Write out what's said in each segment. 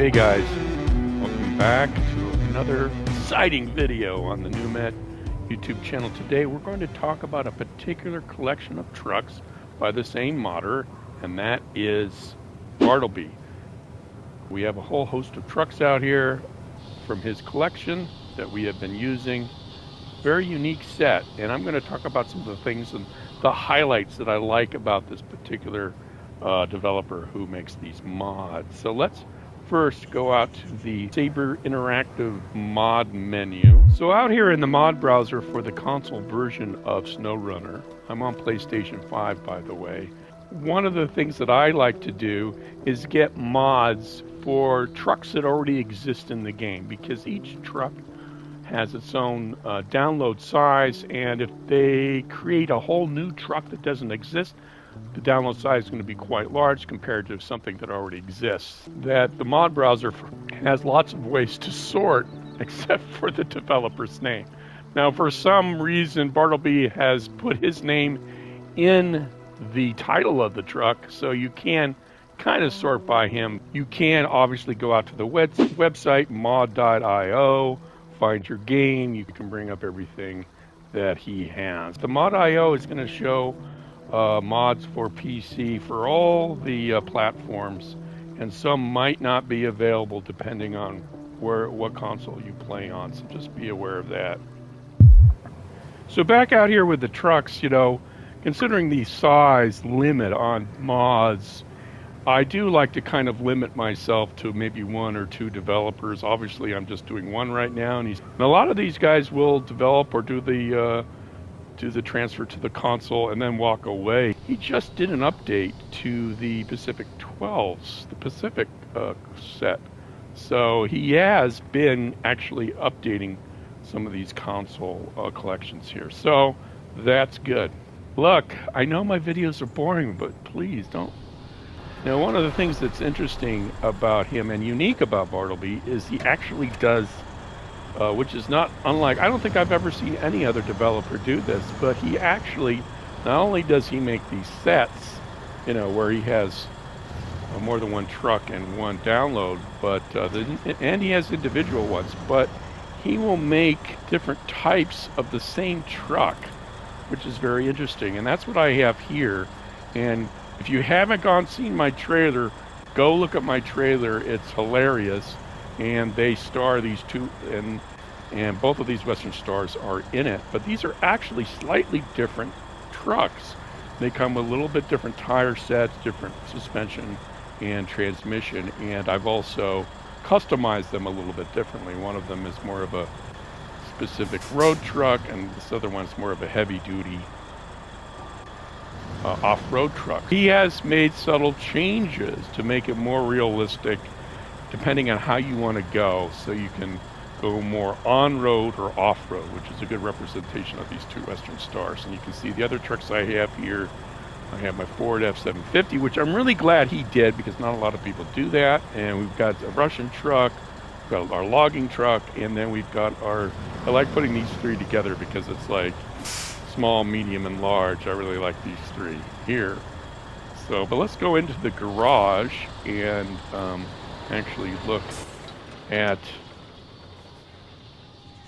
Hey guys, welcome back to another exciting video on the Nuumet YouTube channel. Today we're going to talk about a particular collection of trucks by the same modder, and that is Bartelbi. We have a whole host of trucks out here from his collection that we have been using. Very unique set, and I'm going to talk about some of the things and the highlights that I like about this particular developer who makes these mods. So let's first go out to the Saber Interactive mod menu. So out here in the mod browser for the console version of SnowRunner, I'm on PlayStation 5 by the way, one of the things that I like to do is get mods for trucks that already exist in the game, because each truck has its own download size, and if they create a whole new truck that doesn't exist, the download size is going to be quite large compared to something that already exists. That the mod browser has lots of ways to sort except for the developer's name. Now for some reason Bartelbi has put his name in the title of the truck, so you can kind of sort by him. You can obviously go out to the website mod.io, find your game, you can bring up everything that he has. The mod.io is going to show mods for PC for all the platforms, and some might not be available depending on what console you play on, so just be aware of that. So back out here with the trucks, you know, considering the size limit on mods, I do like to kind of limit myself to maybe one or two developers. Obviously I'm just doing one right now, and a lot of these guys will develop or do the transfer to the console and then walk away. He just did an update to the Pacific 12s, the Pacific set. So he has been actually updating some of these console collections here. So that's good. Look, I know my videos are boring, but please don't. Now, one of the things that's interesting about him and unique about Bartelbi is he actually does which is not unlike, I don't think I've ever seen any other developer do this, but he actually, not only does he make these sets, you know, where he has more than one truck and one download, but and he has individual ones, but he will make different types of the same truck, which is very interesting, and that's what I have here. And if you haven't seen my trailer, go look at my trailer. It's hilarious. And they star these two, and both of these Western stars are in it. But these are actually slightly different trucks. They come with a little bit different tire sets, different suspension and transmission, and I've also customized them a little bit differently. One of them is more of a specific road truck, and this other one's more of a heavy-duty off-road truck. He has made subtle changes to make it more realistic, depending on how you want to go, so you can go more on-road or off-road, which is a good representation of these two Western stars. And you can see the other trucks I have here. I have my Ford F-750, which I'm really glad he did, because not a lot of people do that. And we've got a Russian truck, we've got our logging truck, and then we've got I like putting these three together because it's like small, medium, and large. I really like these three here. So, but let's go into the garage and actually look at,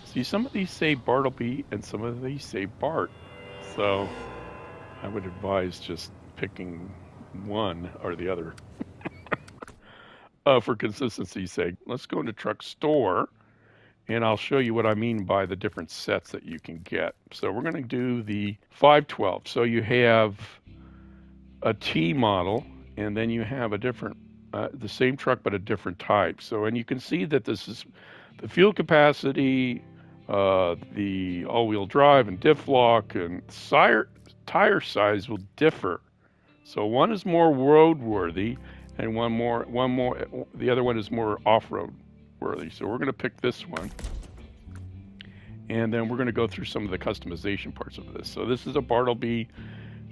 see, some of these say Bartelbi and some of these say Bart, so I would advise just picking one or the other for consistency's sake. Let's go into Truck Store, and I'll show you what I mean by the different sets that you can get. So we're going to do the 512. So you have a T model, and then you have a different the same truck but a different type. So, and you can see that this is the fuel capacity, the all-wheel drive and diff lock, and tire size will differ. So one is more roadworthy, and the other one is more off-road worthy. So we're going to pick this one, and then we're going to go through some of the customization parts of this. So this is a Bartelbi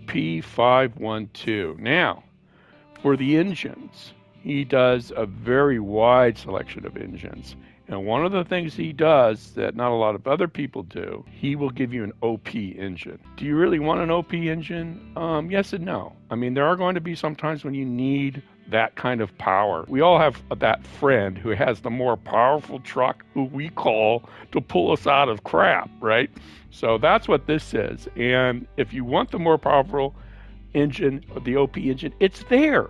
P512. Now, for the engines, he does a very wide selection of engines. And one of the things he does that not a lot of other people do, he will give you an OP engine. Do you really want an OP engine? Yes and no. I mean, there are going to be some times when you need that kind of power. We all have that friend who has the more powerful truck who we call to pull us out of crap, right? So that's what this is. And if you want the more powerful engine, the OP engine, it's there.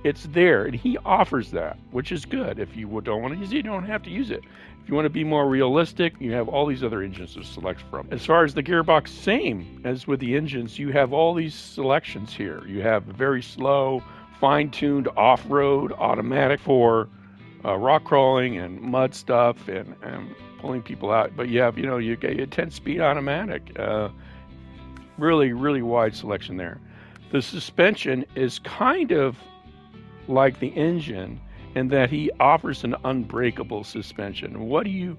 It's there, and he offers that, which is good. If you don't want to use it, you don't have to use it. If you want to be more realistic, you have all these other engines to select from. As far as the gearbox, same as with the engines, you have all these selections here. You have very slow, fine-tuned off-road automatic for rock crawling and mud stuff and pulling people out. But you have, you get a 10-speed automatic. Really, really wide selection there. The suspension is kind of like the engine in that he offers an unbreakable suspension. What do you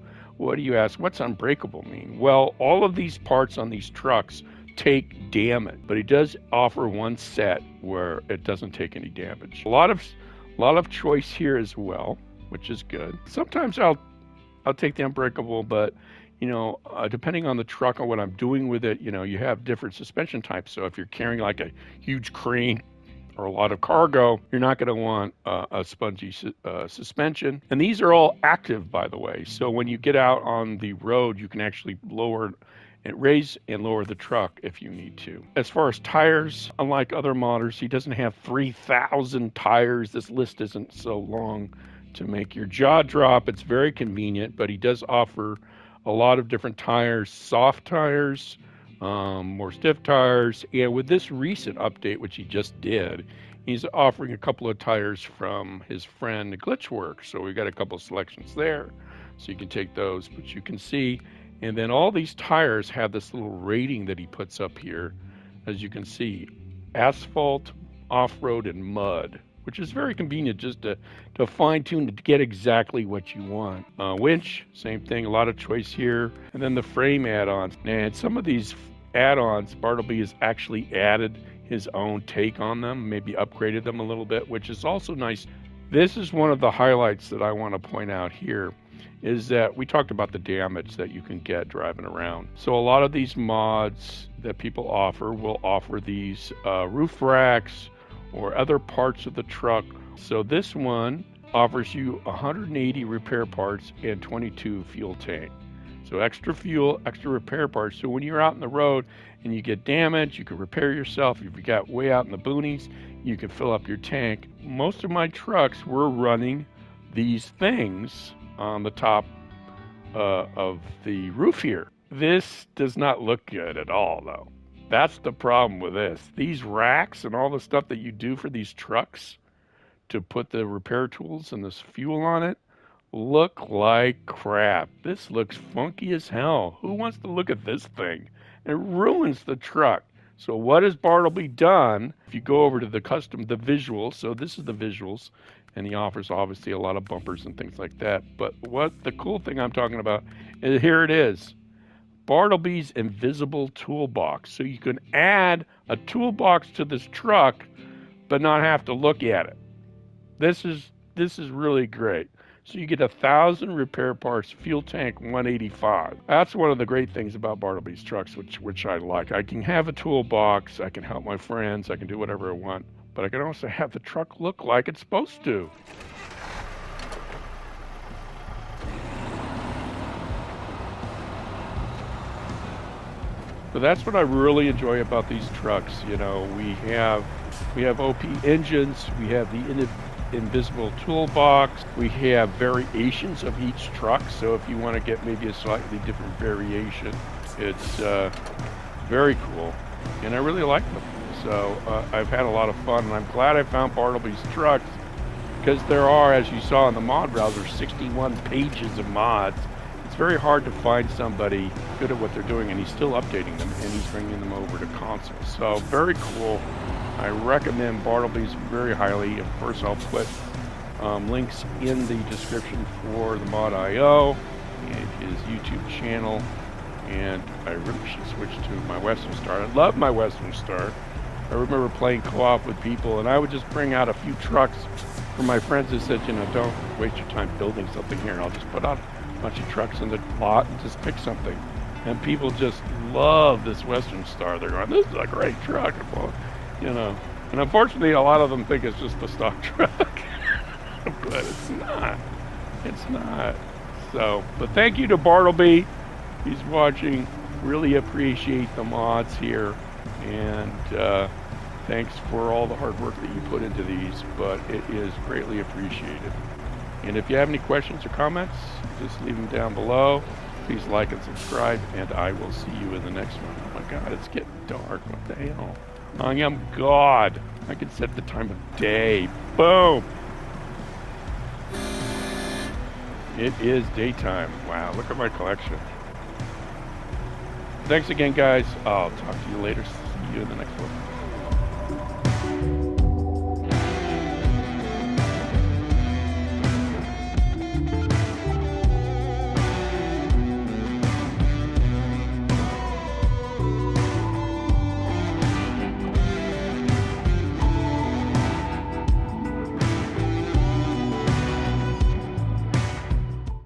ask? What's unbreakable mean? Well, all of these parts on these trucks take damage, but he does offer one set where it doesn't take any damage. A lot of choice here as well, which is good. Sometimes I'll take the unbreakable, but depending on the truck and what I'm doing with it, you have different suspension types. So if you're carrying like a huge crane or a lot of cargo, you're not going to want a spongy suspension. And these are all active, by the way. So when you get out on the road, you can actually raise and lower the truck if you need to. As far as tires, unlike other modders, he doesn't have 3,000 tires. This list isn't so long to make your jaw drop. It's very convenient, but he does offer a lot of different tires, soft tires, more stiff tires, and with this recent update, which he just did, he's offering a couple of tires from his friend Glitchworks. So we've got a couple of selections there, so you can take those. But you can see, and then all these tires have this little rating that he puts up here, as you can see, asphalt, off-road, and mud, which is very convenient just to fine-tune to get exactly what you want. Winch, same thing, a lot of choice here. And then the frame add-ons. And some of these add-ons, Bartelbi has actually added his own take on them, maybe upgraded them a little bit, which is also nice. This is one of the highlights that I want to point out here, is that we talked about the damage that you can get driving around. So a lot of these mods that people offer will offer these roof racks or other parts of the truck. So this one offers you 180 repair parts and 22 fuel tank. So extra fuel, extra repair parts. So when you're out on the road and you get damaged, you can repair yourself. If you got way out in the boonies, you can fill up your tank. Most of my trucks were running these things on the top of the roof here. This does not look good at all, though. That's the problem with this. These racks and all the stuff that you do for these trucks to put the repair tools and this fuel on it look like crap. This looks funky as hell. Who wants to look at this thing? It ruins the truck. So what has Bartelbi done? If you go over to the visuals, so this is the visuals, and he offers obviously a lot of bumpers and things like that. But what the cool thing I'm talking about is, here it is. Bartelbi's invisible toolbox. So you can add a toolbox to this truck, but not have to look at it. This is really great. So you get 1,000 repair parts, fuel tank 185. That's one of the great things about Bartelbi's trucks, which I like. I can have a toolbox, I can help my friends, I can do whatever I want, but I can also have the truck look like it's supposed to. So that's what I really enjoy about these trucks. We have OP engines, we have the invisible toolbox, we have variations of each truck. So if you want to get maybe a slightly different variation, it's very cool, and I really like them. So I've had a lot of fun, and I'm glad I found Bartelbi's trucks, because there are, as you saw in the mod browser, 61 pages of mods. It's very hard to find somebody good at what they're doing, and he's still updating them, and he's bringing them over to console. So very cool. I recommend Bartelbi's very highly. Of course, I'll put links in the description for the Mod.io and his YouTube channel. And I really should switch to my Western Star. I love my Western Star. I remember playing co-op with people, and I would just bring out a few trucks for my friends that said, don't waste your time building something here. I'll just put out a bunch of trucks in the lot and just pick something. And people just love this Western Star. They're going, this is a great truck. Well, And unfortunately, a lot of them think it's just a stock truck. But it's not. It's not. So, but thank you to Bartelbi. He's watching. Really appreciate the mods here. And thanks for all the hard work that you put into these. But it is greatly appreciated. And if you have any questions or comments, just leave them down below. Please like and subscribe. And I will see you in the next one. Oh my God, it's getting dark. What the hell? I am God. I can set the time of day. Boom. It is daytime. Wow, look at my collection. Thanks again, guys. I'll talk to you later. See you in the next one.